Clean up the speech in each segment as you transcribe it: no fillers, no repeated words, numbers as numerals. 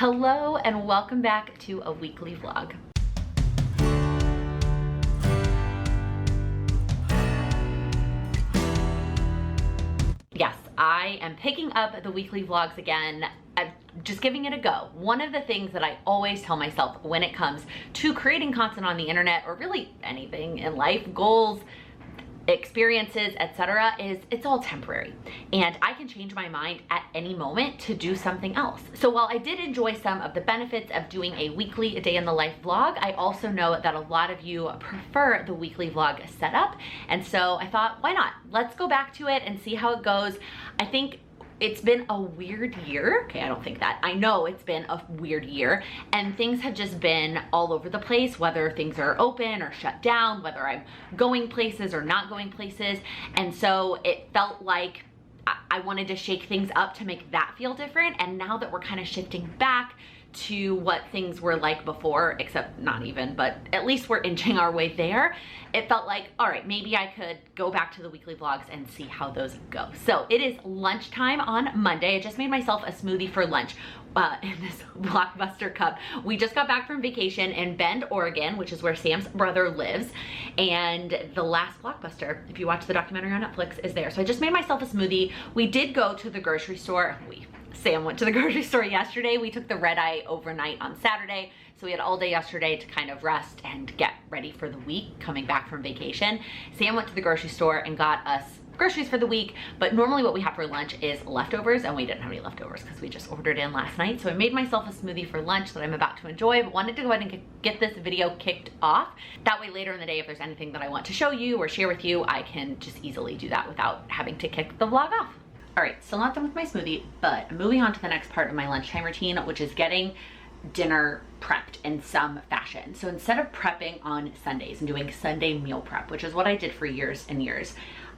Hello and welcome back to a weekly vlog. Yes, I am picking up the weekly vlogs again. I'm just giving it a go. One of the things that I always tell myself when it comes to creating content on the internet, or really anything in life, goals, experiences, etc., is it's all temporary, and I can change my mind at any moment to do something else. So while I did enjoy some of the benefits of doing a weekly day in the life vlog, I also know that a lot of you prefer the weekly vlog setup, and so I thought, why not? Let's go back to it and see how it goes. I think it's been a weird year. Okay, I don't think that. I know it's been a weird year, and things have just been all over the place, whether things are open or shut down, whether I'm going places or not going places. And so it felt like I wanted to shake things up to make that feel different. And now that we're kind of shifting back to what things were like before, except not even, but at least we're inching our way there, it felt like, all right, maybe I could go back to the weekly vlogs and see how those go. So it is lunchtime on Monday. I just made myself a smoothie for lunch in this Blockbuster cup. We just got back from vacation in Bend, Oregon, which is where Sam's brother lives, and the last Blockbuster, if you watch the documentary on Netflix, is there. So I just made myself a smoothie. We did go to the grocery store. Sam went to the grocery store yesterday. We took the red eye overnight on Saturday. So we had all day yesterday to kind of rest and get ready for the week coming back from vacation. Sam went to the grocery store and got us groceries for the week, but normally what we have for lunch is leftovers, and we didn't have any leftovers because we just ordered in last night. So I made myself a smoothie for lunch that I'm about to enjoy, but wanted to go ahead and get this video kicked off. That way later in the day, if there's anything that I want to show you or share with you, I can just easily do that without having to kick the vlog off. All right, still not done with my smoothie, but I'm moving on to the next part of my lunchtime routine, which is getting dinner prepped in some fashion. So instead of prepping on Sundays and doing Sunday meal prep, which is what I did for years and years,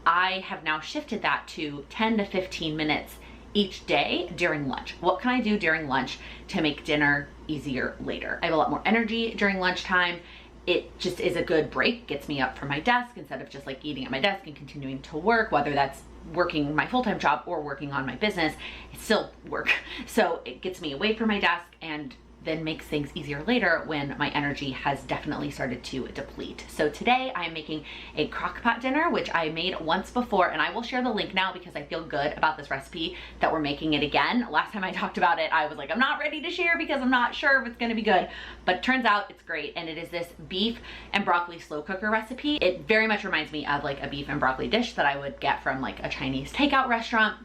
I have now shifted that to 10 to 15 minutes each day during lunch. What can I do during lunch to make dinner easier later? I have a lot more energy during lunchtime. It just is a good break, gets me up from my desk instead of just like eating at my desk and continuing to work, whether that's working my full-time job or working on my business. It's still work. So it gets me away from my desk and then makes things easier later when my energy has definitely started to deplete. So today I'm making a Crockpot dinner, which I made once before, and I will share the link now because I feel good about this recipe that we're making it again. Last time I talked about it, I was like, I'm not ready to share because I'm not sure if it's gonna be good, but it turns out it's great. And it is this beef and broccoli slow cooker recipe. It very much reminds me of like a beef and broccoli dish that I would get from like a Chinese takeout restaurant.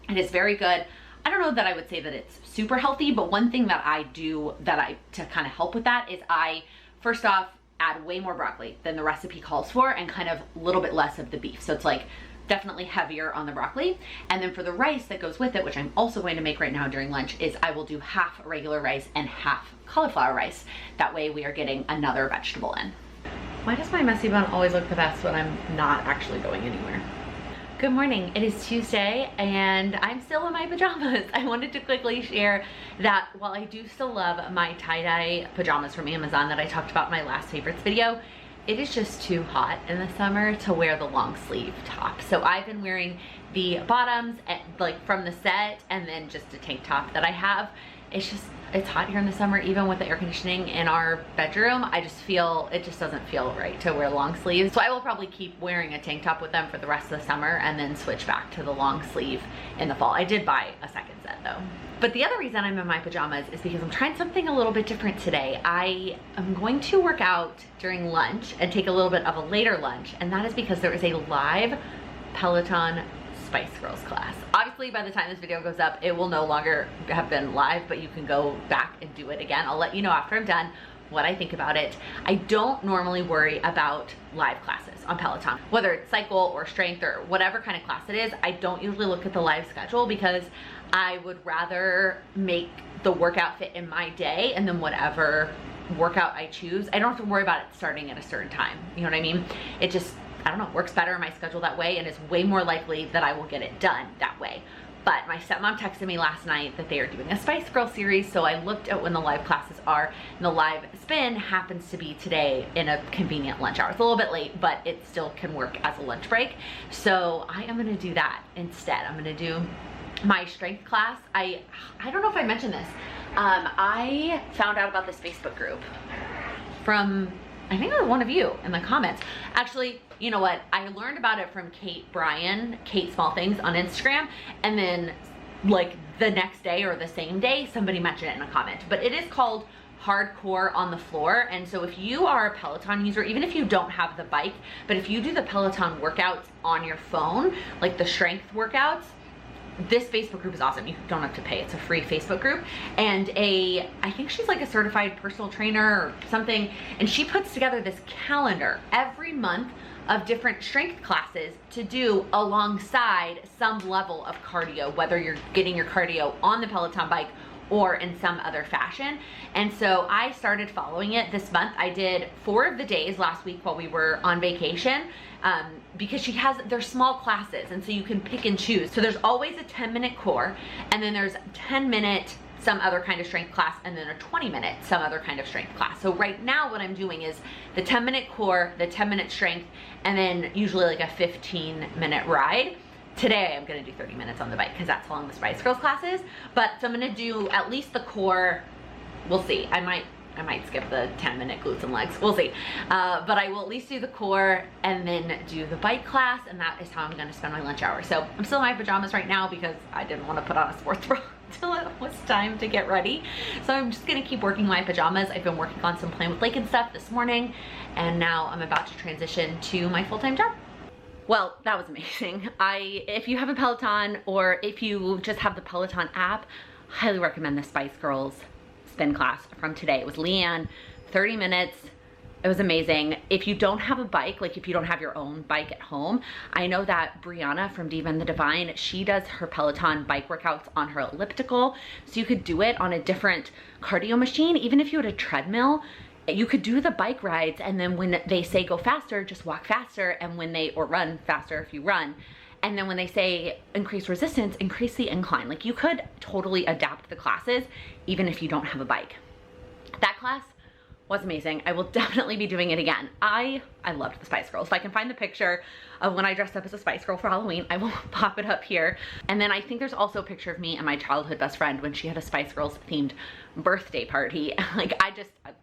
It is very good. I don't know that I would say that it's super healthy, but one thing that I do to kind of help with that is I, first off, add way more broccoli than the recipe calls for and kind of a little bit less of the beef. So it's like definitely heavier on the broccoli. And then for the rice that goes with it, which I'm also going to make right now during lunch, is I will do half regular rice and half cauliflower rice. That way we are getting another vegetable in. Why does my messy bun always look the best when I'm not actually going anywhere? Good morning, it is Tuesday and I'm still in my pajamas. I wanted to quickly share that while I do still love my tie-dye pajamas from Amazon that I talked about in my last favorites video, it is just too hot in the summer to wear the long sleeve top. So I've been wearing the bottoms like from the set and then just a tank top that I have. It's hot here in the summer, even with the air conditioning in our bedroom. I just feel, it just doesn't feel right to wear long sleeves. So I will probably keep wearing a tank top with them for the rest of the summer and then switch back to the long sleeve in the fall. I did buy a second set though. But the other reason I'm in my pajamas is because I'm trying something a little bit different today. I am going to work out during lunch and take a little bit of a later lunch, and that is because there is a live Peloton Spice Girls class. Obviously by the time this video goes up, it will no longer have been live, but you can go back and do it again. I'll let you know after I'm done what I think about it. I don't normally worry about live classes on Peloton, whether it's cycle or strength or whatever kind of class it is. I don't usually look at the live schedule because I would rather make the workout fit in my day, and then whatever workout I choose, I don't have to worry about it starting at a certain time. You know what I mean? It just, I don't know, works better in my schedule that way, and is way more likely that I will get it done that way. But my stepmom texted me last night that they are doing a Spice Girl series, so I looked at when the live classes are, and the live spin happens to be today in a convenient lunch hour. It's a little bit late, but it still can work as a lunch break. So I am gonna do that instead. I'm gonna do my strength class, I don't know if I mentioned this. I found out about this Facebook group from, I think it was one of you in the comments. Actually, you know what? I learned about it from Kate Bryan, Kate Small Things on Instagram, and then like the next day or the same day, somebody mentioned it in a comment. But it is called Hardcore on the Floor. And so if you are a Peloton user, even if you don't have the bike, but if you do the Peloton workouts on your phone, like the strength workouts, this Facebook group is awesome. You don't have to pay. It's a free Facebook group. And I think she's like a certified personal trainer or something. And she puts together this calendar every month of different strength classes to do alongside some level of cardio, whether you're getting your cardio on the Peloton bike or in some other fashion. And so I started following it this month. I did 4 of the days last week while we were on vacation, because they're small classes, and so you can pick and choose. So there's always a 10-minute core, and then there's 10-minute some other kind of strength class, and then a 20-minute some other kind of strength class. So right now what I'm doing is the 10-minute core, the 10-minute strength, and then usually like a 15-minute ride. Today I'm gonna do 30 minutes on the bike because that's how long the Spice Girls class is. But so I'm gonna do at least the core. We'll see. I might skip the 10-minute glutes and legs. We'll see. But I will at least do the core and then do the bike class, and that is how I'm gonna spend my lunch hour. So I'm still in my pajamas right now because I didn't want to put on a sports bra until it was time to get ready. So I'm just gonna keep working my pajamas. I've been working on some PlanwithLaken stuff this morning, and now I'm about to transition to my full-time job. Well, that was amazing. If you have a Peloton or if you just have the Peloton app, highly recommend the Spice Girls spin class from today. It was Leanne, 30 minutes. It was amazing. If you don't have a bike, like if you don't have your own bike at home, I know that Brianna from Diva and the Divine, she does her Peloton bike workouts on her elliptical. So you could do it on a different cardio machine. Even if you had a treadmill, you could do the bike rides, and then when they say go faster, just walk faster, and or run faster if you run. And then when they say increase resistance, increase the incline. Like you could totally adapt the classes even if you don't have a bike. That class was amazing. I will definitely be doing it again. I loved the Spice Girls. If I can find the picture of when I dressed up as a Spice Girl for Halloween, I will pop it up here. And then I think there's also a picture of me and my childhood best friend when she had a Spice Girls themed birthday party. Like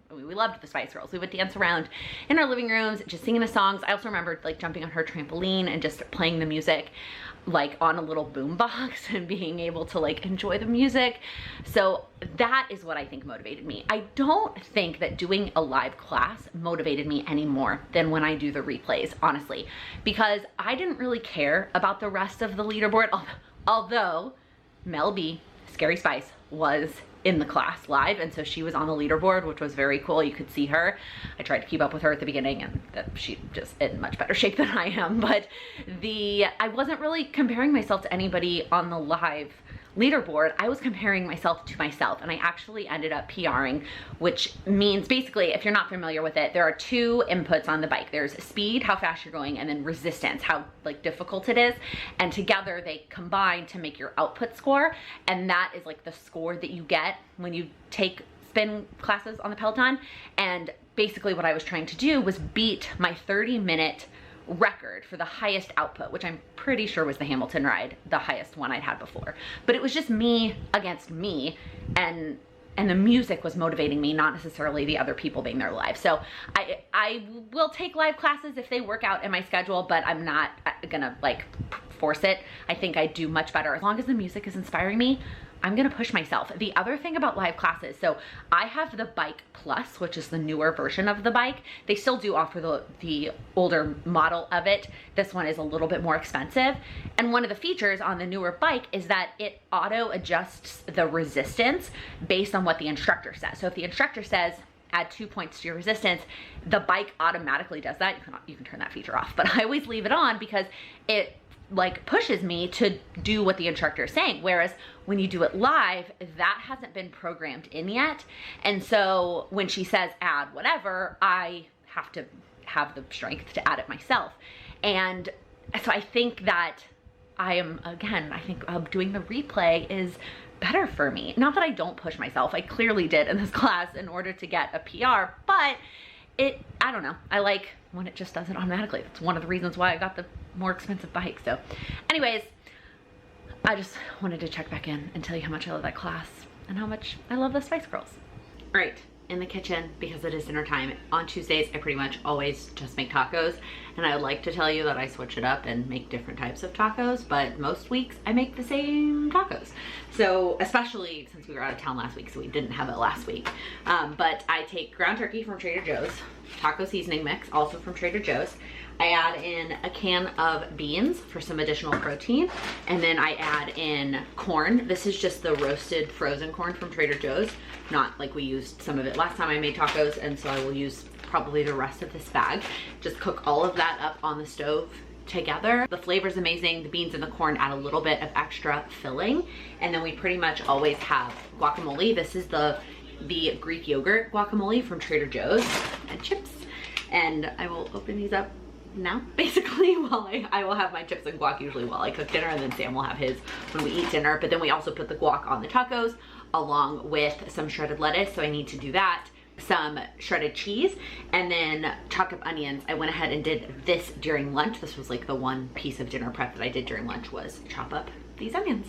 we loved the Spice Girls. We would dance around in our living rooms, just singing the songs. I also remembered like jumping on her trampoline and just playing the music like on a little boom box and being able to like enjoy the music. So that is what I think motivated me. I don't think that doing a live class motivated me any more than when I do the replays, honestly, because I didn't really care about the rest of the leaderboard, although Mel B, Scary Spice, was in the class live, and so she was on the leaderboard, which was very cool. You could see her. I tried to keep up with her at the beginning, and she just in much better shape than I am, but I wasn't really comparing myself to anybody on the live leaderboard. I was comparing myself to myself, and I actually ended up PRing, which means basically, if you're not familiar with it, there are 2 inputs on the bike. There's speed, how fast you're going, and then resistance, how like difficult it is, and together they combine to make your output score, and that is like the score that you get when you take spin classes on the Peloton. And basically what I was trying to do was beat my 30-minute record for the highest output, which I'm pretty sure was the Hamilton ride, the highest one I'd had before. But it was just me against me, and the music was motivating me, not necessarily the other people being there live. So I will take live classes if they work out in my schedule, but I'm not gonna like force it. I think I do much better as long as the music is inspiring me. I'm gonna push myself. The other thing about live classes, so I have the Bike Plus, which is the newer version of the bike. They still do offer the older model of it. This one is a little bit more expensive. And one of the features on the newer bike is that it auto adjusts the resistance based on what the instructor says. So if the instructor says, add 2 points to your resistance, the bike automatically does that. You can turn that feature off, but I always leave it on because it like pushes me to do what the instructor is saying. Whereas when you do it live, that hasn't been programmed in yet. And so when she says add whatever, I have to have the strength to add it myself. And so I think that I think doing the replay is better for me. Not that I don't push myself. I clearly did in this class in order to get a PR, but I don't know. I like when it just does it automatically. That's one of the reasons why I got the more expensive bike. So anyways, I just wanted to check back in and tell you how much I love that class and how much I love the Spice Girls. All right, in the kitchen, because it is dinner time. On Tuesdays, I pretty much always just make tacos, and I would like to tell you that I switch it up and make different types of tacos, but most weeks I make the same tacos. So, especially since we were out of town last week, so we didn't have it last week. But I take ground turkey from Trader Joe's, taco seasoning mix, also from Trader Joe's. I add in a can of beans for some additional protein, and then I add in corn. This is just the roasted frozen corn from Trader Joe's, not like we used some of it last time I made tacos, and so I will use probably the rest of this bag. Just cook all of that up on the stove together. The flavor's amazing. The beans and the corn add a little bit of extra filling, and then we pretty much always have guacamole. This is the Greek yogurt guacamole from Trader Joe's, and chips. And I will open these up now, basically, while I will have my chips and guac usually while I cook dinner, and then Sam will have his when we eat dinner. But then we also put the guac on the tacos along with some shredded lettuce, so I need to do that, some shredded cheese, and then chopped up onions. I went ahead and did this during lunch. This was like the one piece of dinner prep that I did during lunch, was chop up these onions.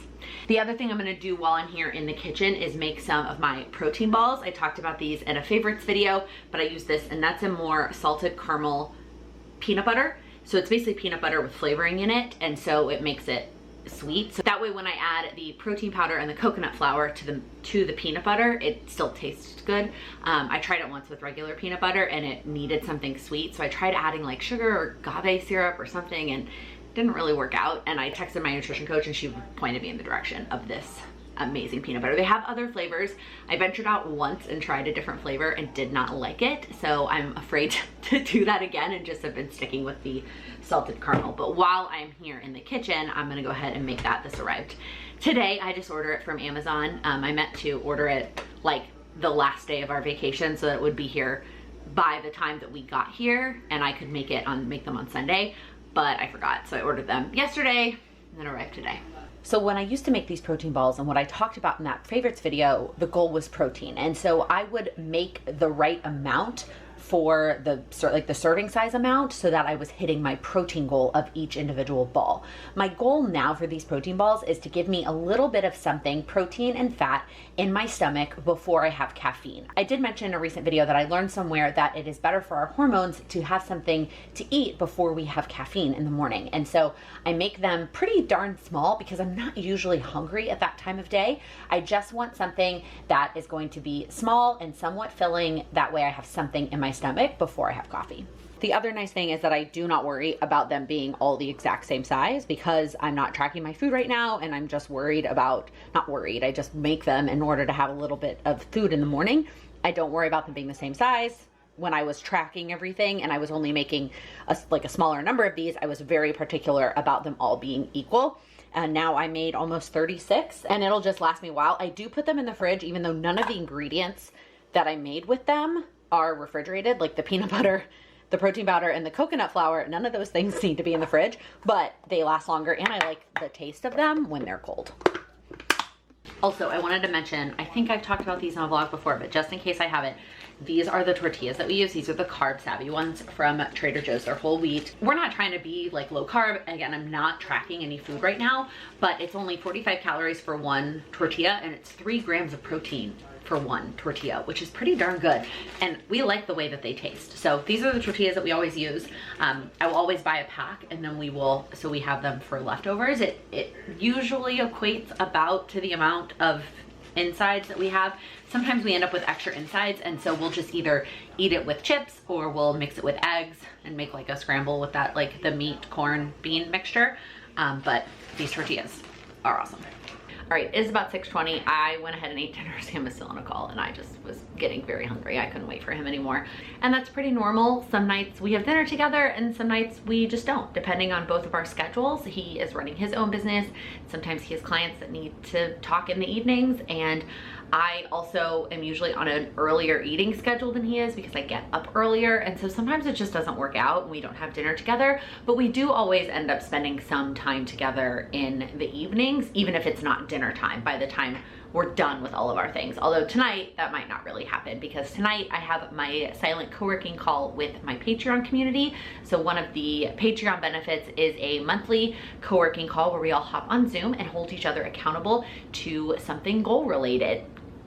The other thing I'm gonna do while I'm here in the kitchen is make some of my protein balls. I talked about these in a favorites video, but I use this, and that's a more salted caramel peanut butter. So it's basically peanut butter with flavoring in it, and so it makes it sweet. So that way when I add the protein powder and the coconut flour to the peanut butter, it still tastes good. I tried it once with regular peanut butter and it needed something sweet, so I tried adding like sugar or agave syrup or something, and didn't really work out. And I texted my nutrition coach and she pointed me in the direction of this amazing peanut butter. They have other flavors. I ventured out once and tried a different flavor and did not like it, so I'm afraid to do that again and just have been sticking with the salted caramel. But while I'm here in the kitchen, I'm gonna go ahead and make that. This arrived today. I just ordered it from Amazon. I meant to order it like the last day of our vacation so that it would be here by the time that we got here and I could make them on Sunday, but I forgot, so I ordered them yesterday and then arrived today. So when I used to make these protein balls, and what I talked about in that favorites video, the goal was protein. And so I would make the right amount for the serving size amount so that I was hitting my protein goal of each individual ball. My goal now for these protein balls is to give me a little bit of something, protein and fat, in my stomach before I have caffeine. I did mention in a recent video that I learned somewhere that it is better for our hormones to have something to eat before we have caffeine in the morning. And so I make them pretty darn small because I'm not usually hungry at that time of day. I just want something that is going to be small and somewhat filling. That way I have something in my stomach before I have coffee. The other nice thing is that I do not worry about them being all the exact same size because I'm not tracking my food right now, and I'm just worried about, not worried, I just make them in order to have a little bit of food in the morning. I don't worry about them being the same size. When I was tracking everything and I was only making a smaller number of these, I was very particular about them all being equal. And now I made almost 36 and it'll just last me a while. I do put them in the fridge even though none of the ingredients that I made with them are refrigerated, like the peanut butter, the protein powder, and the coconut flour. None of those things need to be in the fridge, but they last longer and I like the taste of them when they're cold. Also, I wanted to mention, I think I've talked about these in a vlog before, but just in case I haven't, these are the tortillas that we use. These are the carb savvy ones from Trader Joe's. They're whole wheat. We're not trying to be like low carb. Again, I'm not tracking any food right now, but it's only 45 calories for one tortilla and it's 3 grams of protein for one tortilla, which is pretty darn good. And we like the way that they taste. So these are the tortillas that we always use. I will always buy a pack and then we have them for leftovers. It usually equates about to the amount of insides that we have. Sometimes we end up with extra insides, and so we'll just either eat it with chips or we'll mix it with eggs and make like a scramble with that, like the meat, corn, bean mixture. But these tortillas are awesome. All right, it is about 6:20. I went ahead and ate dinner. Sam is still on a call and I just was getting very hungry. I couldn't wait for him anymore. And that's pretty normal. Some nights we have dinner together and some nights we just don't, depending on both of our schedules. He is running his own business. Sometimes he has clients that need to talk in the evenings, and I also am usually on an earlier eating schedule than he is because I get up earlier, and so sometimes it just doesn't work out and we don't have dinner together, but we do always end up spending some time together in the evenings, even if it's not dinner time by the time we're done with all of our things. Although tonight, that might not really happen because tonight I have my silent co-working call with my Patreon community. So one of the Patreon benefits is a monthly co-working call where we all hop on Zoom and hold each other accountable to something goal related.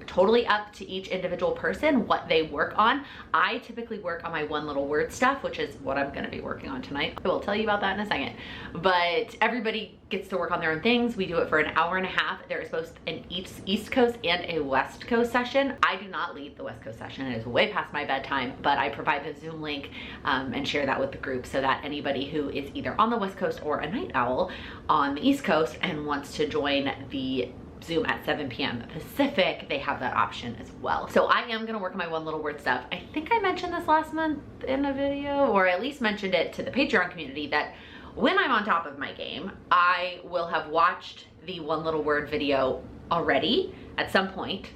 Totally up to each individual person what they work on. I typically work on my one little word stuff, which is what I'm gonna be working on tonight. I will tell you about that in a second. But everybody gets to work on their own things. We do it for an hour and a half. There is both an East Coast and a West Coast session. I do not lead the West Coast session. It is way past my bedtime, but I provide the Zoom link and share that with the group so that anybody who is either on the West Coast or a night owl on the East Coast and wants to join the Zoom at 7 p.m. Pacific, they have that option as well. So I am gonna work on my one little word stuff. I think I mentioned this last month in a video, or at least mentioned it to the Patreon community, that when I'm on top of my game, I will have watched the one little word video already at some point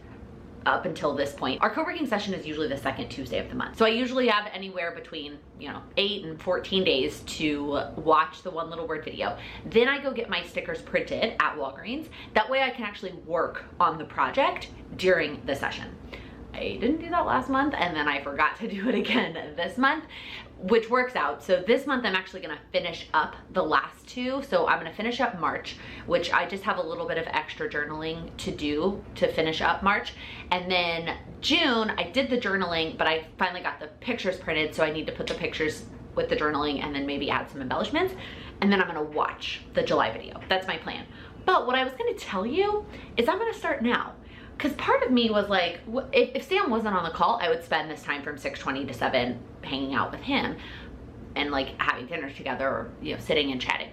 up until this point. Our co-working session is usually the second Tuesday of the month. So I usually have anywhere between, 8 and 14 days to watch the one little word video. Then I go get my stickers printed at Walgreens. That way I can actually work on the project during the session. I didn't do that last month, and then I forgot to do it again this month, which works out. So this month I'm actually gonna finish up the last two. So I'm gonna finish up March, which I just have a little bit of extra journaling to do to finish up March. And then June, I did the journaling, but I finally got the pictures printed, so I need to put the pictures with the journaling and then maybe add some embellishments. And then I'm gonna watch the July video. That's my plan. But what I was gonna tell you is I'm gonna start now. Because part of me was like, if Sam wasn't on the call, I would spend this time from 6:20 to 7 hanging out with him and like having dinner together or sitting and chatting.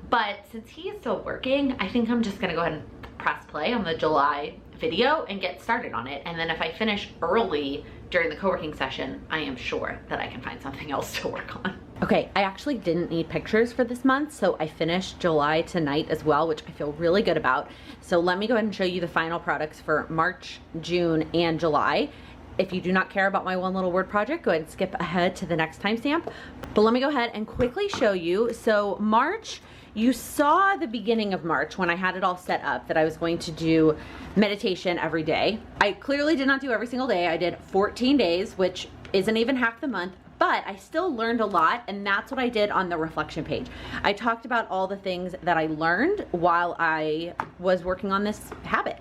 But since he is still working, I think I'm just gonna go ahead and press play on the July video and get started on it. And then if I finish early during the co-working session, I am sure that I can find something else to work on. Okay, I actually didn't need pictures for this month, so I finished July tonight as well, which I feel really good about. So let me go ahead and show you the final products for March, June, and July. If you do not care about my one little word project, go ahead and skip ahead to the next timestamp. But let me go ahead and quickly show you. So March, you saw the beginning of March when I had it all set up that I was going to do meditation every day. I clearly did not do every single day. I did 14 days, which isn't even half the month, but I still learned a lot, and that's what I did on the reflection page. I talked about all the things that I learned while I was working on this habit.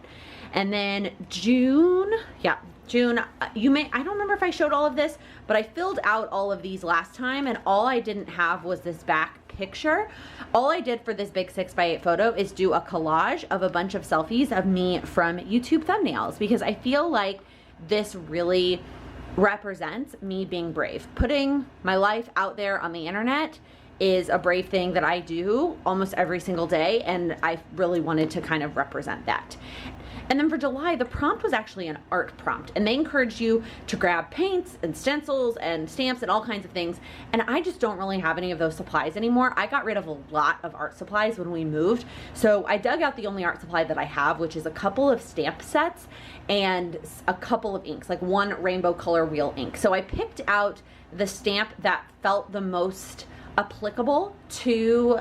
And then June, I don't remember if I showed all of this, but I filled out all of these last time, and all I didn't have was this back picture. All I did for this big 6x8 photo is do a collage of a bunch of selfies of me from YouTube thumbnails, because I feel like this really represents me being brave. Putting my life out there on the internet is a brave thing that I do almost every single day, and I really wanted to kind of represent that. And then for July, the prompt was actually an art prompt, and they encourage you to grab paints and stencils and stamps and all kinds of things, and I just don't really have any of those supplies anymore. I got rid of a lot of art supplies when we moved, so I dug out the only art supply that I have, which is a couple of stamp sets and a couple of inks, like one rainbow color wheel ink. So I picked out the stamp that felt the most applicable to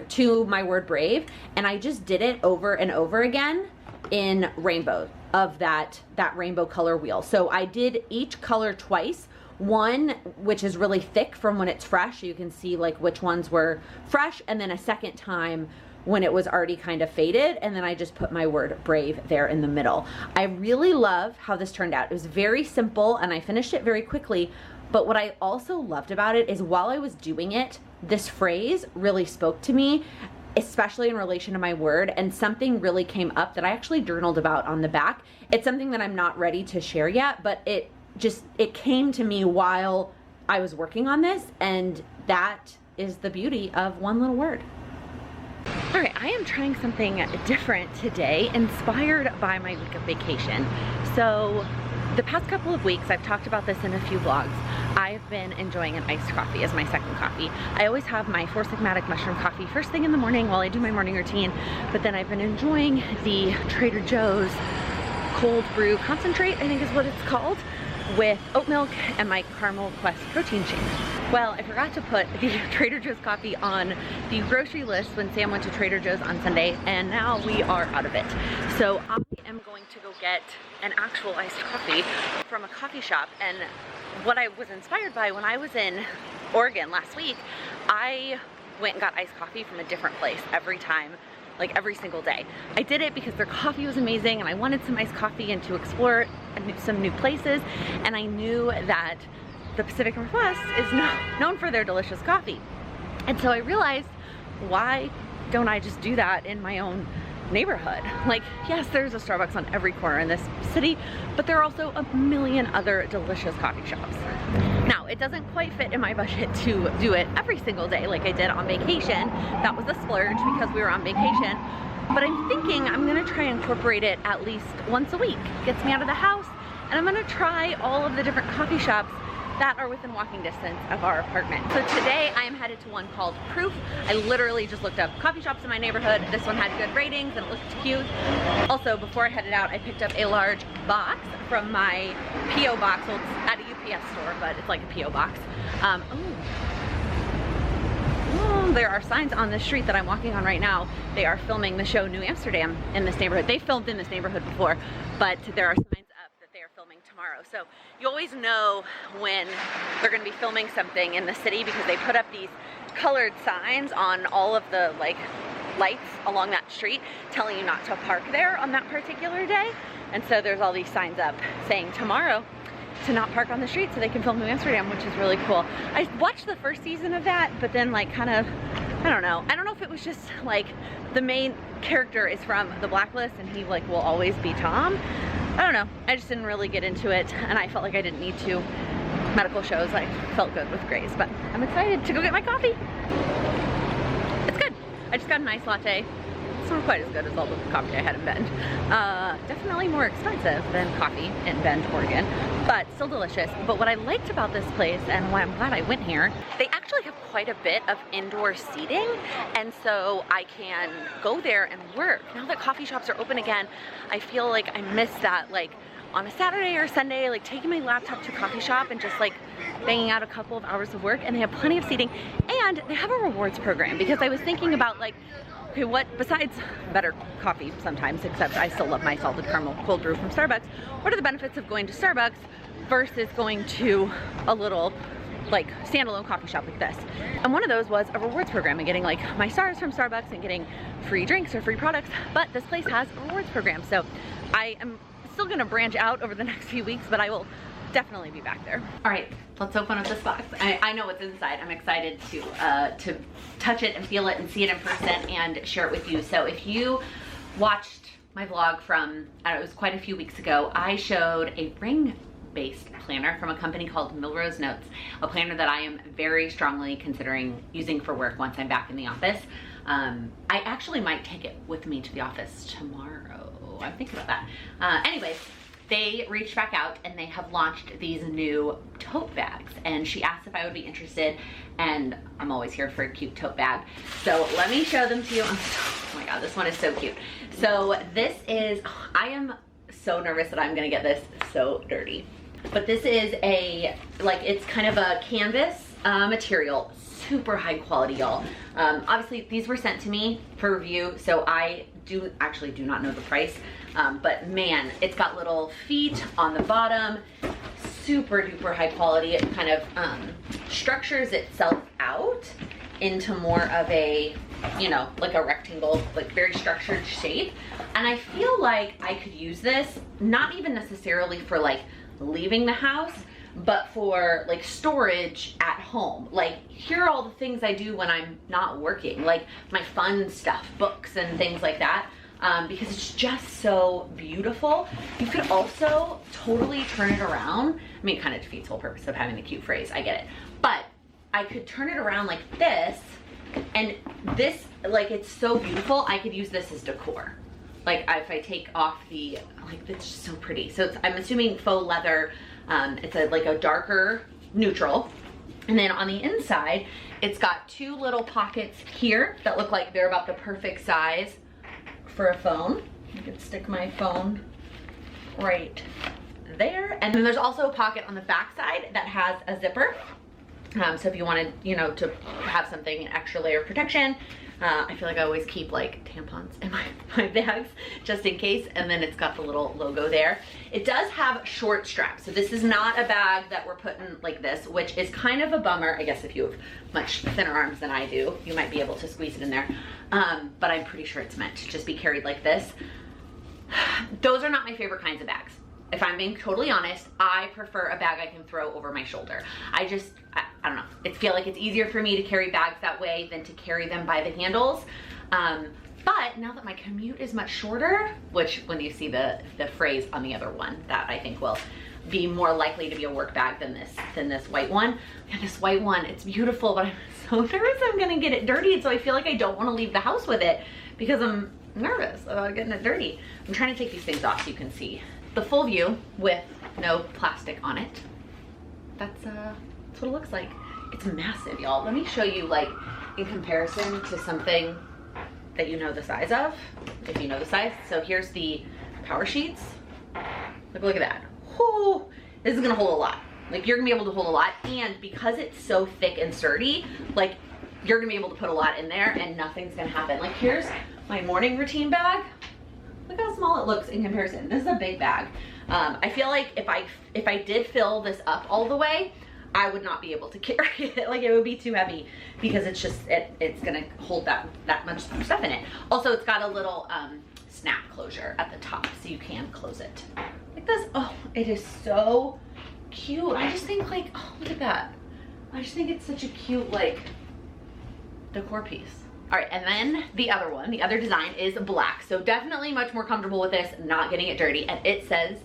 to my word brave, and I just did it over and over again in rainbow of that rainbow color wheel. So I did each color twice, one which is really thick from when it's fresh, so you can see like which ones were fresh, and then a second time when it was already kind of faded, and then I just put my word brave there in the middle. I really love how this turned out. It was very simple and I finished it very quickly, but what I also loved about it is while I was doing it, this phrase really spoke to me, especially in relation to my word, and something really came up that I actually journaled about on the back. It's something that I'm not ready to share yet, but it came to me while I was working on this, and that is the beauty of one little word. All right, I am trying something different today, inspired by my week of vacation. So the past couple of weeks, I've talked about this in a few vlogs, I've been enjoying an iced coffee as my second coffee. I always have my Four Sigmatic mushroom coffee first thing in the morning while I do my morning routine, but then I've been enjoying the Trader Joe's cold brew concentrate, I think is what it's called, with oat milk and my Caramel Quest protein shake. Well, I forgot to put the Trader Joe's coffee on the grocery list when Sam went to Trader Joe's on Sunday, and now we are out of it. So I am going to go get an actual iced coffee from a coffee shop. And what I was inspired by when I was in Oregon last week, I went and got iced coffee from a different place every time, like every single day. I did it because their coffee was amazing and I wanted some iced coffee and to explore some new places, and I knew that the Pacific Northwest is known for their delicious coffee. And so I realized, why don't I just do that in my own neighborhood? Like, yes, there's a Starbucks on every corner in this city, but there are also a million other delicious coffee shops. Now, it doesn't quite fit in my budget to do it every single day like I did on vacation. That was a splurge because we were on vacation. But I'm thinking I'm gonna try and incorporate it at least once a week. Gets me out of the house, and I'm gonna try all of the different coffee shops that are within walking distance of our apartment. So today I am headed to one called Proof. I literally just looked up coffee shops in my neighborhood. This one had good ratings and it looked cute. Also, before I headed out, I picked up a large box from my P.O. box. Well, it's at a UPS store, but it's like a P.O. box. There are signs on the street that I'm walking on right now. They are filming the show New Amsterdam in this neighborhood. They filmed in this neighborhood before, but there are signs up that they are filming tomorrow. So you always know when they're gonna be filming something in the city because they put up these colored signs on all of the lights along that street telling you not to park there on that particular day. And so there's all these signs up saying tomorrow to not park on the street so they can film New Amsterdam, which is really cool. I watched the first season of that, but then I don't know if it was just like the main character is from The Blacklist and he will always be Tom. I don't know, I just didn't really get into it and I felt like I didn't need to. Medical shows felt good with Grace, but I'm excited to go get my coffee. It's good. I just got a nice latte. It's not quite as good as all the coffee I had in Bend. Definitely more expensive than coffee in Bend, Oregon, but still delicious. But what I liked about this place and why I'm glad I went here, they actually have quite a bit of indoor seating, and so I can go there and work. Now that coffee shops are open again, I feel like I miss that, on a Saturday or Sunday, taking my laptop to a coffee shop and just banging out a couple of hours of work. And they have plenty of seating, and they have a rewards program, because I was thinking about okay, what besides better coffee sometimes, except I still love my salted caramel cold brew from Starbucks, what are the benefits of going to Starbucks versus going to a little standalone coffee shop like this? And one of those was a rewards program and getting my stars from Starbucks and getting free drinks or free products. But this place has a rewards program, so I am still gonna branch out over the next few weeks, but I will definitely be back there. All right, let's open up this box. I know what's inside. I'm excited to touch it and feel it and see it in person and share it with you. So if you watched my vlog from, it was quite a few weeks ago, I showed a ring-based planner from a company called Millrose Notes, a planner that I am very strongly considering using for work once I'm back in the office. I actually might take it with me to the office tomorrow. I'm thinking about that. Anyways, they reached back out and they have launched these new tote bags, and she asked if I would be interested, and I'm always here for a cute tote bag. So let me show them to you. Oh my god, this one is so cute. So this is, I am so nervous that I'm gonna get this so dirty. But this is it's kind of a canvas material, super high quality, y'all. Obviously these were sent to me for review, so I actually do not know the price, but man, it's got little feet on the bottom, super duper high quality. It kind of structures itself out into more of a, a rectangle, very structured shape. And I feel like I could use this, not even necessarily for leaving the house, but for storage at home. Here are all the things I do when I'm not working, my fun stuff, books and things like that, because it's just so beautiful. You could also totally turn it around. I mean, it kind of defeats the whole purpose of having the cute phrase, I get it. But I could turn it around like this, and this, it's so beautiful, I could use this as decor. If I take off the, it's just so pretty. So I'm assuming faux leather. It's a darker neutral. And then on the inside, it's got two little pockets here that look like they're about the perfect size for a phone. I can stick my phone right there. And then there's also a pocket on the back side that has a zipper. So if you wanted, you know, to have something, an extra layer of protection. I feel like I always keep like tampons in my bags just in case. And then it's got the little logo there. It does have short straps. So this is not a bag that we're putting like this, which is kind of a bummer. I guess if you have much thinner arms than I do, you might be able to squeeze it in there. But I'm pretty sure it's meant to just be carried like this. Those are not my favorite kinds of bags. If I'm being totally honest, I prefer a bag I can throw over my shoulder. I don't know. I feel like it's easier for me to carry bags that way than to carry them by the handles. But now that my commute is much shorter, which when you see the phrase on the other one, that I think will be more likely to be a work bag than this white one. And this white one, it's beautiful, but I'm so nervous I'm gonna get it dirty. So I feel like I don't wanna leave the house with it because I'm nervous about getting it dirty. I'm trying to take these things off so you can see the full view with no plastic on it. That's what it looks like. It's massive, y'all. Let me show you, like, in comparison to something that you know the size of, if you know the size. So here's the power sheets. Look at that. Whoo, this is gonna hold a lot. Like, you're gonna be able to hold a lot, and because it's so thick and sturdy, like, you're gonna be able to put a lot in there and nothing's gonna happen. Like, here's my morning routine bag. Look how small it looks in comparison. This is a big bag. I feel like if I did fill this up all the way, I would not be able to carry it. Like, it would be too heavy because it's just, it's gonna hold that much stuff in it. Also, it's got a little snap closure at the top so you can close it. Like this. Oh, it is so cute. I just think, like, oh, look at that. I just think it's such a cute, like, decor piece. All right, and then the other one, the other design is black. So definitely much more comfortable with this, not getting it dirty. And it says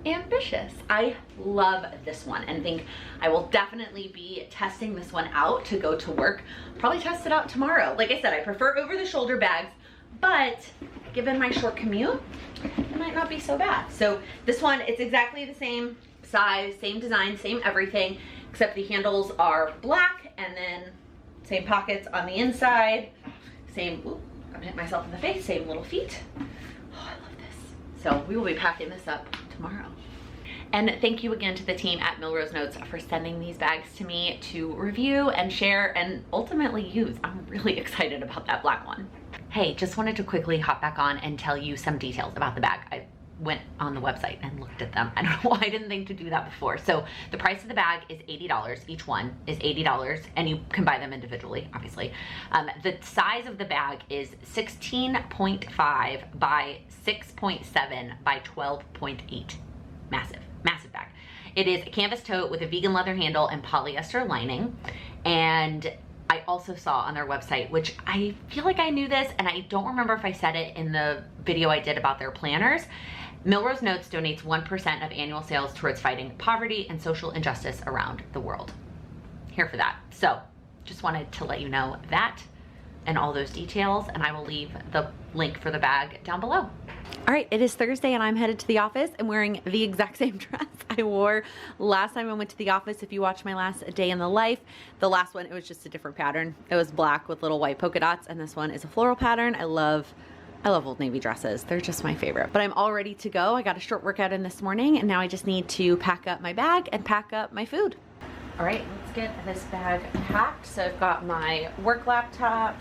ambitious. I love this one and think I will definitely be testing this one out to go to work. Probably test it out tomorrow. Like I said, I prefer over the shoulder bags, but given my short commute, it might not be so bad. So this one, it's exactly the same size, same design, same everything, except the handles are black, and then same pockets on the inside, same, ooh, I'm hitting myself in the face, same little feet. Oh, I love this. So we will be packing this up tomorrow. And thank you again to the team at Millrose Notes for sending these bags to me to review and share and ultimately use. I'm really excited about that black one. Hey, just wanted to quickly hop back on and tell you some details about the bag. I went on the website and looked at them. I don't know why I didn't think to do that before. So the price of the bag is $80. Each one is $80, and you can buy them individually, obviously. The size of the bag is 16.5 by 6.7 by 12.8. Massive, massive bag. It is a canvas tote with a vegan leather handle and polyester lining. And I also saw on their website, which I feel like I knew this, and I don't remember if I said it in the video I did about their planners. Millrose Notes donates 1% of annual sales towards fighting poverty and social injustice around the world. Here for that. So just wanted to let you know that and all those details, and I will leave the link for the bag down below. All right, it is Thursday and I'm headed to the office. I'm wearing the exact same dress I wore last time I went to the office. If you watched my last day in the life, the last one, it was just a different pattern. It was black with little white polka dots, and this one is a floral pattern. I love Old Navy dresses. They're just my favorite. But I'm all ready to go. I got a short workout in this morning, and now I just need to pack up my bag and pack up my food. All right, let's get this bag packed. So I've got my work laptop,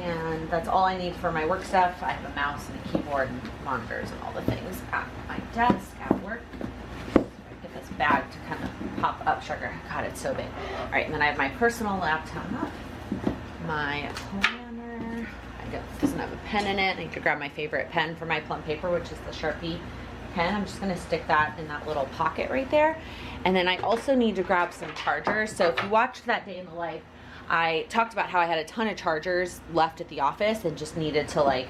and that's all I need for my work stuff. I have a mouse and a keyboard and monitors and all the things at my desk at work. Get this bag to kind of pop up. Sugar, God, it's so big. All right, and then I have my personal laptop, my planner. It doesn't have a pen in it. I need to grab my favorite pen for my plum paper, which is the Sharpie pen. I'm just gonna stick that in that little pocket right there. And then I also need to grab some chargers. So if you watched that day in the life, I talked about how I had a ton of chargers left at the office and just needed to, like,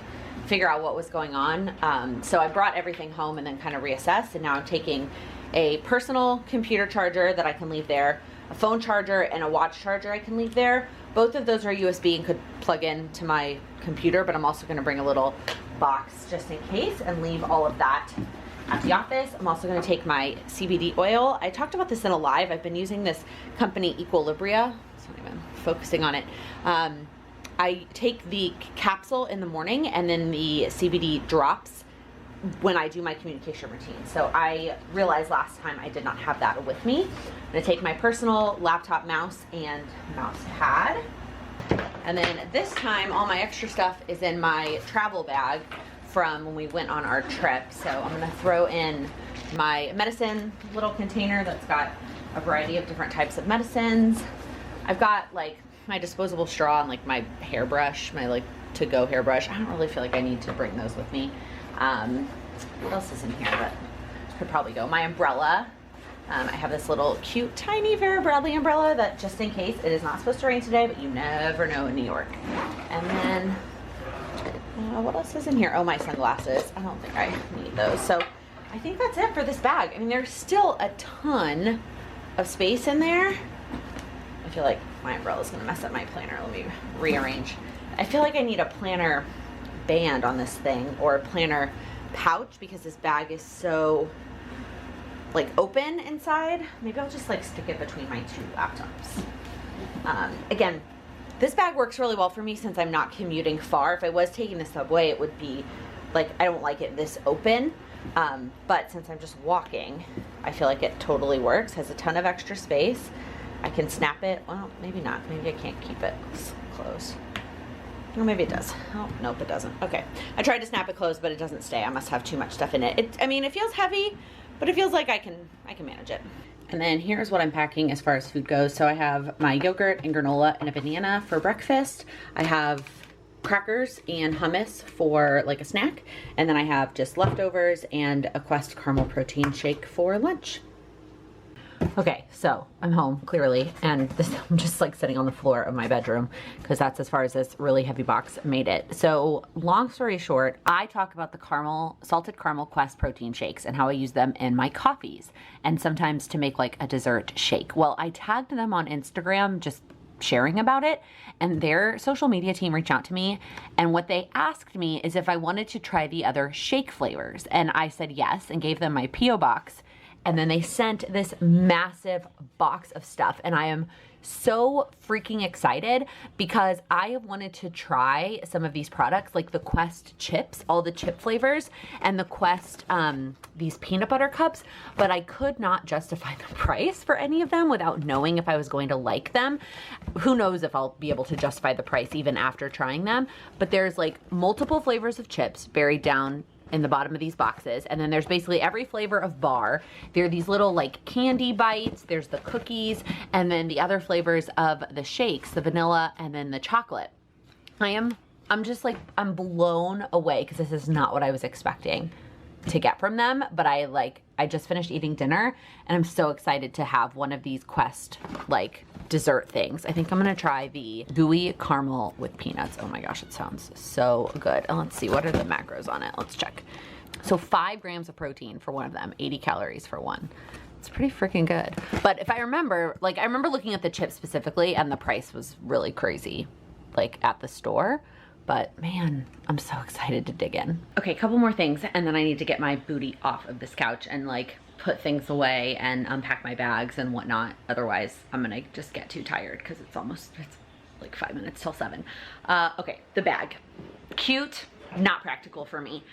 figure out what was going on. So I brought everything home and then kind of reassessed, and now I'm taking a personal computer charger that I can leave there, a phone charger, and a watch charger I can leave there. Both of those are USB and could plug in to my computer, but I'm also going to bring a little box just in case and leave all of that at the office. I'm also gonna take my CBD oil. I talked about this in a live. I've been using this company Equilibria. It's not even focusing on it. I take the capsule in the morning and then the CBD drops when I do my communication routine. So I realized last time I did not have that with me. I'm gonna take my personal laptop mouse and mouse pad. And then this time, all my extra stuff is in my travel bag from when we went on our trip. So I'm gonna throw in my medicine little container that's got a variety of different types of medicines. I've got like my disposable straw and like my hairbrush, my like to-go hairbrush. I don't really feel like I need to bring those with me. What else is in here that could probably go? My umbrella. I have this little cute tiny Vera Bradley umbrella that just in case, it is not supposed to rain today, but you never know in New York. And then what else is in here? Oh, my sunglasses. I don't think I need those. So I think that's it for this bag. I mean, there's still a ton of space in there. I feel like my umbrella is gonna mess up my planner. Let me rearrange. I feel like I need a planner band on this thing or a planner pouch because this bag is so like open inside. Maybe I'll just like stick it between my two laptops. Again, this bag works really well for me since I'm not commuting far. If I was taking the subway, it would be like, I don't like it this open. But since I'm just walking, I feel like it totally works. Has a ton of extra space. I can snap it. Well, maybe not. Maybe I can't keep it closed. Or maybe it does. Oh, nope, it doesn't. Okay. I tried to snap it closed, but it doesn't stay. I must have too much stuff in it. I mean, it feels heavy, but it feels like I can manage it. And then here's what I'm packing as far as food goes. So I have my yogurt and granola and a banana for breakfast. I have crackers and hummus for like a snack. And then I have just leftovers and a Quest caramel protein shake for lunch. Okay, so I'm home clearly, and I'm just like sitting on the floor of my bedroom because that's as far as this really heavy box made it. So long story short, I talk about the salted caramel Quest protein shakes and how I use them in my coffees and sometimes to make like a dessert shake. Well, I tagged them on Instagram just sharing about it, and their social media team reached out to me, and what they asked me is if I wanted to try the other shake flavors, and I said yes and gave them my P.O. box. And then they sent this massive box of stuff, and I am so freaking excited because I have wanted to try some of these products like the Quest chips, all the chip flavors, and the Quest these peanut butter cups, but I could not justify the price for any of them without knowing if I was going to like them. Who knows if I'll be able to justify the price even after trying them, but there's like multiple flavors of chips buried down in the bottom of these boxes, and then there's basically every flavor of bar. There are these little like candy bites, there's the cookies, and then the other flavors of the shakes, the vanilla and then the chocolate. I'm just like, I'm blown away because this is not what I was expecting to get from them, but I just finished eating dinner and I'm so excited to have one of these Quest like dessert things. I think I'm gonna try the gooey caramel with peanuts. Oh my gosh, it sounds so good. And let's see, what are the macros on it? Let's check. So 5 grams of protein for one of them, 80 calories for one. It's pretty freaking good. But if I remember, like I remember looking at the chips specifically and the price was really crazy, like at the store. But man, I'm so excited to dig in. Okay, a couple more things and then I need to get my booty off of this couch and like put things away and unpack my bags and whatnot. Otherwise, I'm gonna just get too tired because it's like 5 minutes till 7. Okay, the bag. Cute, not practical for me.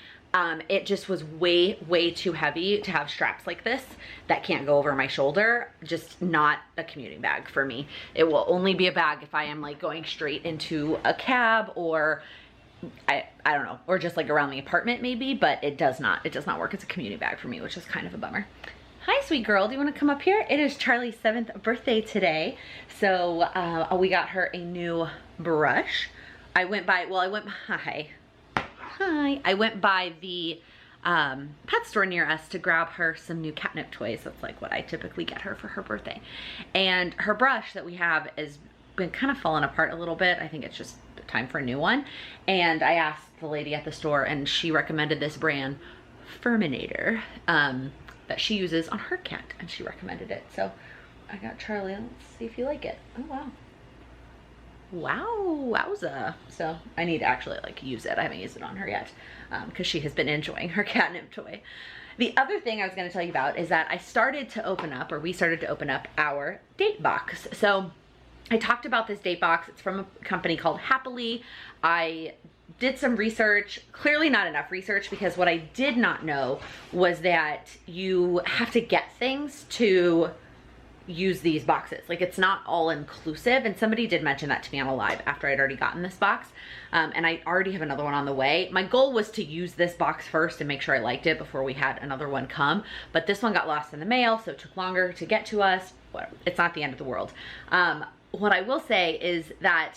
It just was way too heavy to have straps like this that can't go over my shoulder. Just not a commuting bag for me. It will only be a bag if I am like going straight into a cab or I don't know, or just like around the apartment maybe, but it does not work as a commuting bag for me, which is kind of a bummer. Hi, sweet girl, do you want to come up here? It is Charlie's 7th birthday today. So we got her a new brush. I went by the pet store near us to grab her some new catnip toys. That's like what I typically get her for her birthday. And her brush that we have has been kind of falling apart a little bit. I think it's just time for a new one. And I asked the lady at the store and she recommended this brand, Furminator, that she uses on her cat, and she recommended it. So I got Charlie. Let's see if you like it. Oh wow. Wow, wowza. So I need to actually like use it. I haven't used it on her yet because she has been enjoying her catnip toy. The other thing I was gonna tell you about is that we started to open up our date box. So I talked about this date box. It's from a company called Happily. I did some research, clearly not enough research, because what I did not know was that you have to get things to use these boxes. Like, it's not all inclusive, and somebody did mention that to me on a live after I'd already gotten this box, and I already have another one on the way. My goal was to use this box first and make sure I liked it before we had another one come, but this one got lost in the mail, so it took longer to get to us. Whatever. It's not the end of the world. What I will say is that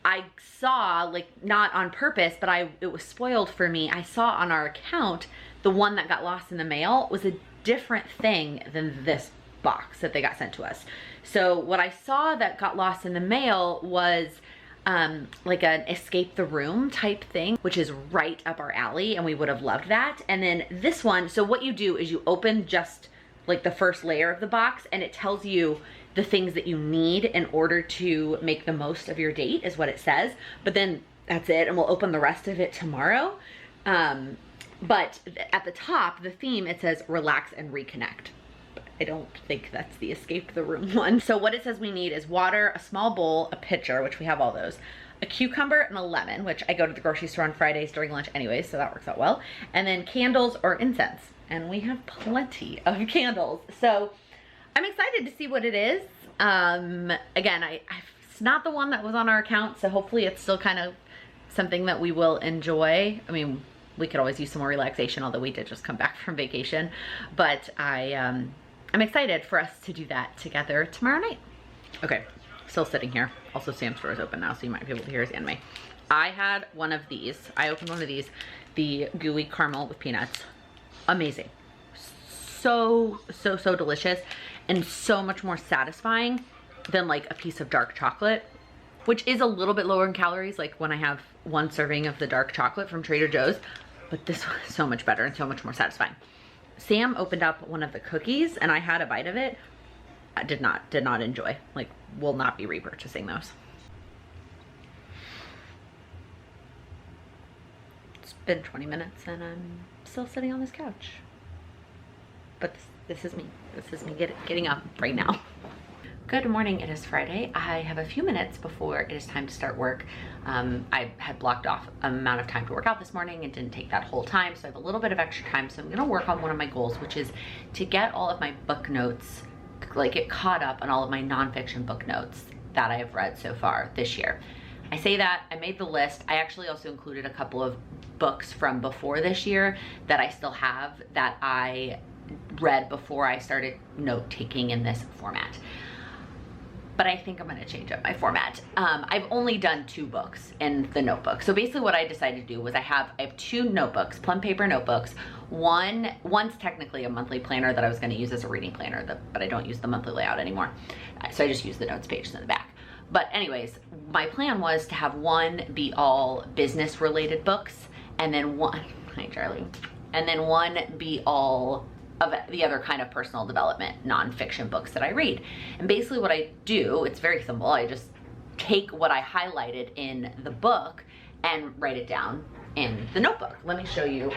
I saw, like, not on purpose, but it was spoiled for me. I saw on our account the one that got lost in the mail was a different thing than this box that they got sent to us. So what I saw that got lost in the mail was like an escape the room type thing, which is right up our alley, and we would have loved that. And then this one, so what you do is you open just like the first layer of the box, and it tells you the things that you need in order to make the most of your date, is what it says. But then that's it, and we'll open the rest of it tomorrow. But at the top, the theme, it says relax and reconnect. I don't think that's the escape the room one. So what it says we need is water, a small bowl, a pitcher, which we have all those, a cucumber and a lemon, which I go to the grocery store on Fridays during lunch anyway, so that works out well. And then candles or incense. And we have plenty of candles. So I'm excited to see what it is. Again, it's not the one that was on our account, so hopefully it's still kind of something that we will enjoy. I mean, we could always use some more relaxation, although we did just come back from vacation. But I'm excited for us to do that together tomorrow night. Okay, still sitting here. Also, Sam's store is open now, so you might be able to hear his anime. I had one of these. I opened one of these, the gooey caramel with peanuts. Amazing. So delicious, and so much more satisfying than like a piece of dark chocolate, which is a little bit lower in calories, like when I have one serving of the dark chocolate from Trader Joe's, but this one is so much better and so much more satisfying. Sam opened up one of the cookies and I had a bite of it. I did not enjoy, like, will not be repurchasing those. It's been 20 minutes and I'm still sitting on this couch. But this is me. This is me getting up right now. Good morning, it is Friday. I have a few minutes before it is time to start work. I had blocked off an amount of time to work out this morning and didn't take that whole time, so I have a little bit of extra time. So I'm gonna work on one of my goals, which is to get all of my book notes, like get caught up on all of my nonfiction book notes that I have read so far this year. I say that, I made the list. I actually also included a couple of books from before this year that I still have that I read before I started note taking in this format. But I think I'm gonna change up my format. I've only done 2 books in the notebook. So basically what I decided to do was I have 2 notebooks, plum paper notebooks. One's technically a monthly planner that I was gonna use as a reading planner, but I don't use the monthly layout anymore. So I just use the notes pages in the back. But anyways, my plan was to have one be all business related books, and then one, hi Charlie, and then one be all of the other kind of personal development nonfiction books that I read. And basically what I do, it's very simple. I just take what I highlighted in the book and write it down in the notebook. Let me show you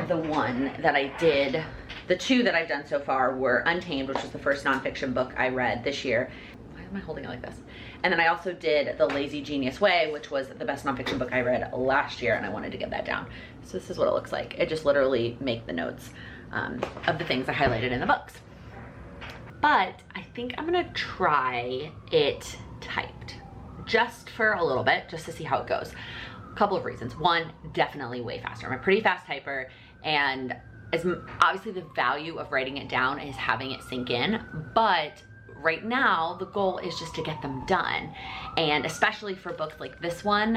the one that I did. The 2 that I've done so far were Untamed, which was the first nonfiction book I read this year. Why am I holding it like this? And then I also did The Lazy Genius Way, which was the best nonfiction book I read last year, and I wanted to get that down. So this is what it looks like. I just literally make the notes of the things I highlighted in the books. But I think I'm gonna try it typed, just for a little bit, just to see how it goes. A couple of reasons. One, definitely way faster. I'm a pretty fast typer, and obviously the value of writing it down is having it sink in, but right now the goal is just to get them done. And especially for books like this one,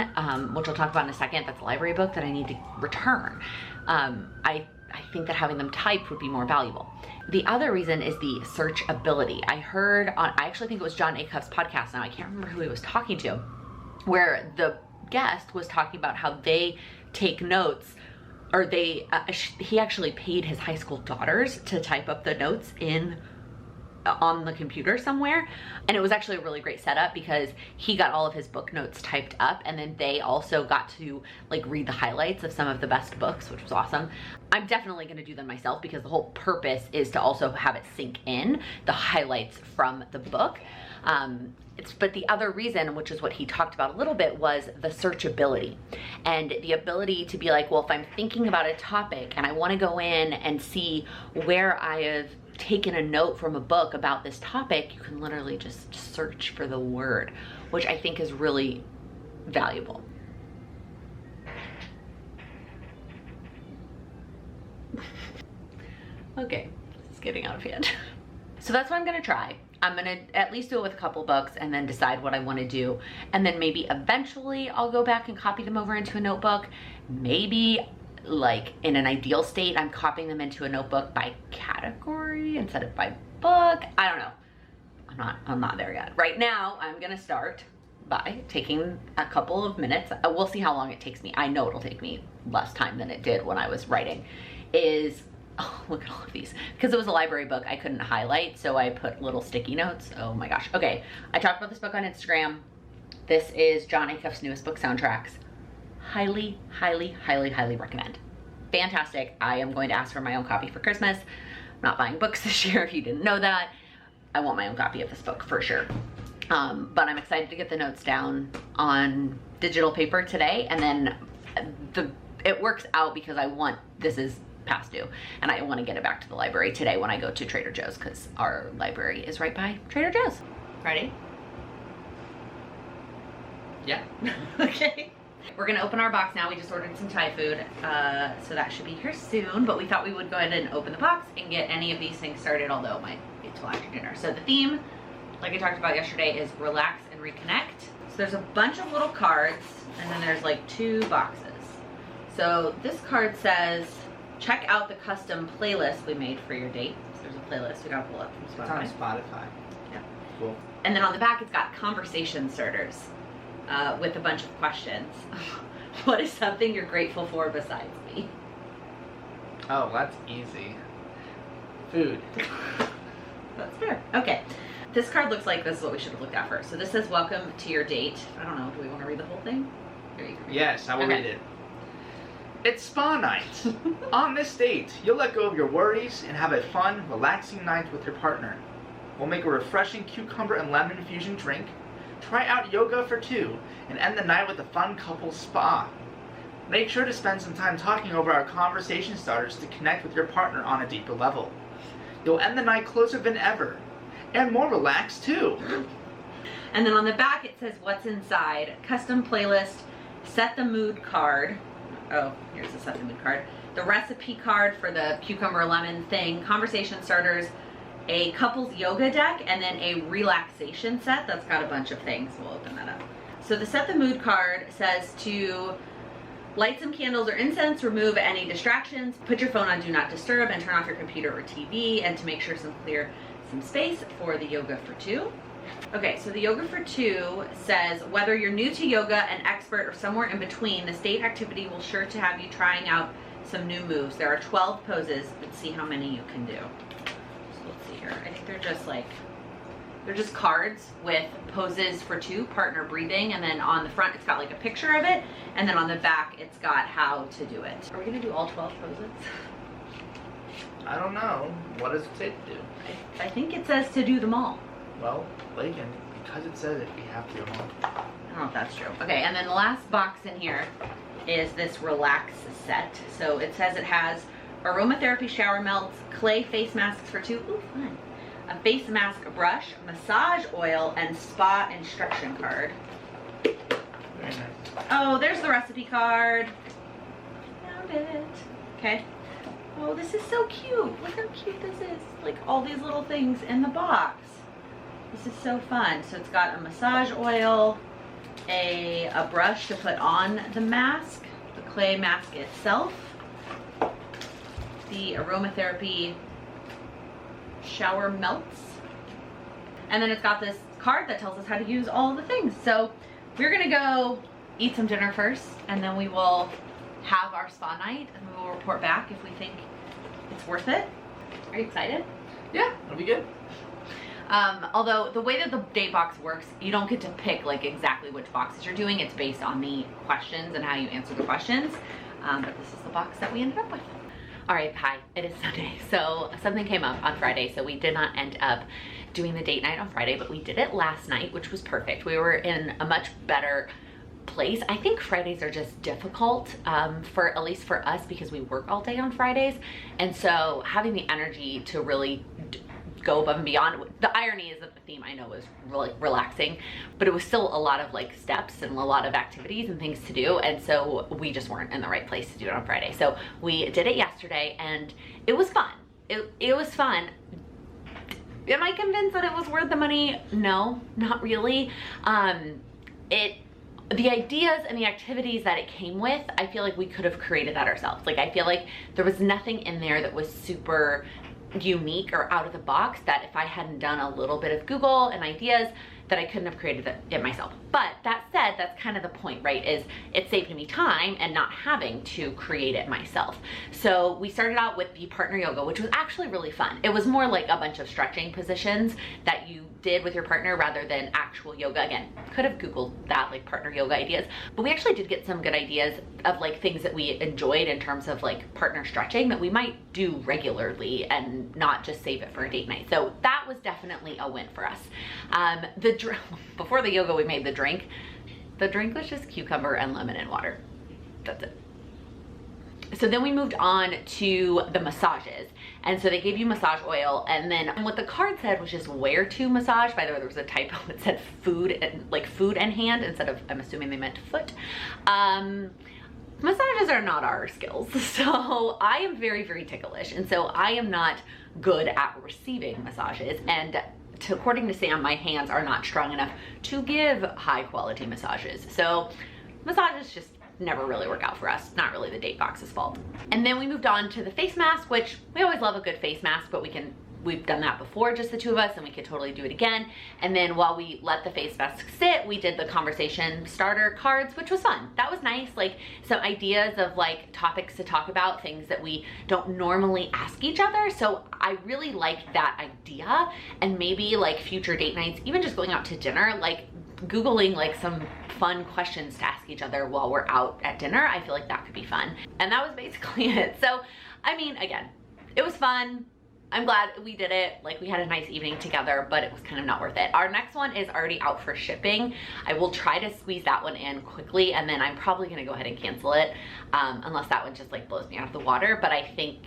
which I'll talk about in a second, that's a library book that I need to return. I think that having them typed would be more valuable. The other reason is the searchability. I heard on, I actually think it was John Acuff's podcast now, I can't remember who he was talking to, where the guest was talking about how they take notes, or he actually paid his high school daughters to type up the notes in on the computer somewhere. And it was actually a really great setup because he got all of his book notes typed up, and then they also got to like read the highlights of some of the best books, which was awesome. I'm definitely gonna do them myself because the whole purpose is to also have it sink in the highlights from the book. But the other reason, which is what he talked about a little bit, was the searchability and the ability to be like, well, if I'm thinking about a topic and I want to go in and see where I have taken a note from a book about this topic, you can literally just search for the word, which I think is really valuable. Okay, it's getting out of hand. So that's what I'm gonna try. I'm gonna at least do it with a couple books and then decide what I wanna do. And then maybe eventually I'll go back and copy them over into a notebook. Maybe like in an ideal state, I'm copying them into a notebook by category instead of by book. I don't know. I'm not there yet. Right now, I'm gonna start by taking a couple of minutes. We'll see how long it takes me. I know it'll take me less time than it did when I was writing. Oh, look at all of these. Because it was a library book, I couldn't highlight, so I put little sticky notes. Oh my gosh. Okay, I talked about this book on Instagram. This is John Acuff's newest book, Soundtracks. Highly, highly, highly, highly recommend. Fantastic. I am going to ask for my own copy for Christmas. I'm not buying books this year, if you didn't know that. I want my own copy of this book for sure. But I'm excited to get the notes down on digital paper today, and then it works out because this is past due, and I want to get it back to the library today when I go to Trader Joe's, because our library is right by Trader Joe's. Ready? Yeah. Okay. We're gonna open our box now. We just ordered some Thai food, so that should be here soon, but we thought we would go ahead and open the box and get any of these things started, although it might be till after dinner. So the theme, like I talked about yesterday, is relax and reconnect. So there's a bunch of little cards, and then there's like 2 boxes. So this card says, check out the custom playlist we made for your date. So there's a playlist we gotta pull up from Spotify. It's on Spotify. Yeah. Cool. And then on the back, it's got conversation starters with a bunch of questions. What is something you're grateful for besides me? Oh, that's easy. Food. That's fair. Okay. This card looks like this is what we should have looked at first. So this says, welcome to your date. I don't know, do we want to read the whole thing? Here you go. Yes, I will read it. It's spa night. On this date, you'll let go of your worries and have a fun, relaxing night with your partner. We'll make a refreshing cucumber and lemon infusion drink, try out yoga for 2, and end the night with a fun couple spa. Make sure to spend some time talking over our conversation starters to connect with your partner on a deeper level. You'll end the night closer than ever, and more relaxed too. And then on the back it says what's inside, custom playlist, set the mood card. Oh, here's the set the mood card. The recipe card for the cucumber lemon thing, conversation starters, a couples yoga deck, and then a relaxation set that's got a bunch of things. We'll open that up. So the set the mood card says to light some candles or incense, remove any distractions, put your phone on do not disturb, and turn off your computer or TV, and to make sure clear some space for the yoga for 2. Okay, so the yoga for 2 says, whether you're new to yoga, an expert, or somewhere in between, this date activity will sure to have you trying out some new moves. There are 12 poses. Let's see how many you can do. So let's see here. I think they're just cards with poses for 2, partner breathing, and then on the front it's got like a picture of it, and then on the back it's got how to do it. Are we gonna do all 12 poses? I don't know. What does it say to do? I think it says to do them all. Well, Laken, because it says it, we have to do them all. I don't know if that's true. Okay, and then the last box in here is this relax set. So it says it has aromatherapy shower melts, clay face masks for 2, ooh, fun, a face mask brush, massage oil, and spa instruction card. Very nice. Oh, there's the recipe card. Found it. Okay. Oh, this is so cute. Look how cute this is. Like all these little things in the box. This is so fun. So it's got a massage oil, a brush to put on the mask, the clay mask itself, the aromatherapy shower melts, and then it's got this card that tells us how to use all of the things. So we're gonna go eat some dinner first, and then we will have our spa night, and we will report back if we think it's worth it. Are you excited? Yeah, it'll be good. Although the way that the date box works, you don't get to pick like exactly which boxes you're doing. It's based on the questions and how you answer the questions. But this is the box that we ended up with. All right, hi, it is Sunday. So something came up on Friday, so we did not end up doing the date night on Friday, but we did it last night, which was perfect. We were in a much better place. I think Fridays are just difficult, for at least for us, because we work all day on Fridays. And so having the energy to really go above and beyond. The irony is that the theme I know was really relaxing, but it was still a lot of like steps and a lot of activities and things to do. And so we just weren't in the right place to do it on Friday. So we did it yesterday and it was fun. It was fun. Am I convinced that it was worth the money? No, not really. The ideas and the activities that it came with, I feel like we could have created that ourselves. Like, I feel like there was nothing in there that was super unique or out of the box that if I hadn't done a little bit of Google and ideas, that I couldn't have created it myself. But that said, that's kind of the point, right? Is it saved me time and not having to create it myself. So we started out with the partner yoga, which was actually really fun. It was more like a bunch of stretching positions that you did with your partner rather than actual yoga. Again, could have Googled that, like partner yoga ideas, but we actually did get some good ideas of like things that we enjoyed in terms of like partner stretching that we might do regularly and not just save it for a date night. So that was definitely a win for us. Before the yoga, we made the drink. The drink was just cucumber and lemon and water. That's it. So then we moved on to the massages. And so they gave you massage oil, and then what the card said was just where to massage. By the way, there was a typo that said food and hand instead of, I'm assuming they meant foot. Massages are not our skills. So I am very, very ticklish. And so I am not good at receiving massages. And according to Sam, my hands are not strong enough to give high quality massages. So massages just never really work out for us. Not really the date box's fault. And then we moved on to the face mask, which we always love a good face mask, but we've done that before, just the two of us, and we could totally do it again. And then while we let the face mask sit, we did the conversation starter cards, which was fun. That was nice, like some ideas of like topics to talk about, things that we don't normally ask each other. So I really liked that idea. And maybe like future date nights, even just going out to dinner, like Googling like some fun questions to ask each other while we're out at dinner. I feel like that could be fun. And that was basically it. So, I mean, again, it was fun. I'm glad we did it. Like, we had a nice evening together, but it was kind of not worth it. Our next one is already out for shipping. I will try to squeeze that one in quickly, and then I'm probably gonna go ahead and cancel it, unless that one just like blows me out of the water. But I think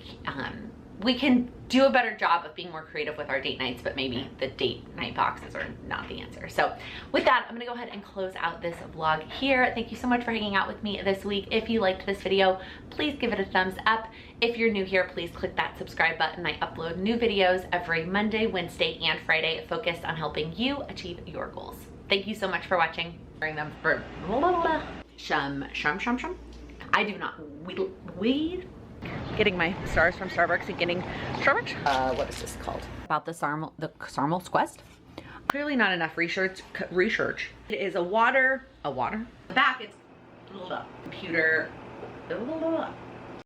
we can do a better job of being more creative with our date nights, but maybe the date night boxes are not the answer. So with that, I'm gonna go ahead and close out this vlog here. Thank you so much for hanging out with me this week. If you liked this video, please give it a thumbs up. If you're new here, please click that subscribe button. I upload new videos every Monday, Wednesday, and Friday focused on helping you achieve your goals. Thank you so much for watching. Wearing them for shum. I do not weed. Getting my stars from Starbucks and getting Starbucks. What is this called? About the Sarmel's Quest. Clearly not enough research. It is a water. The back, it's computer.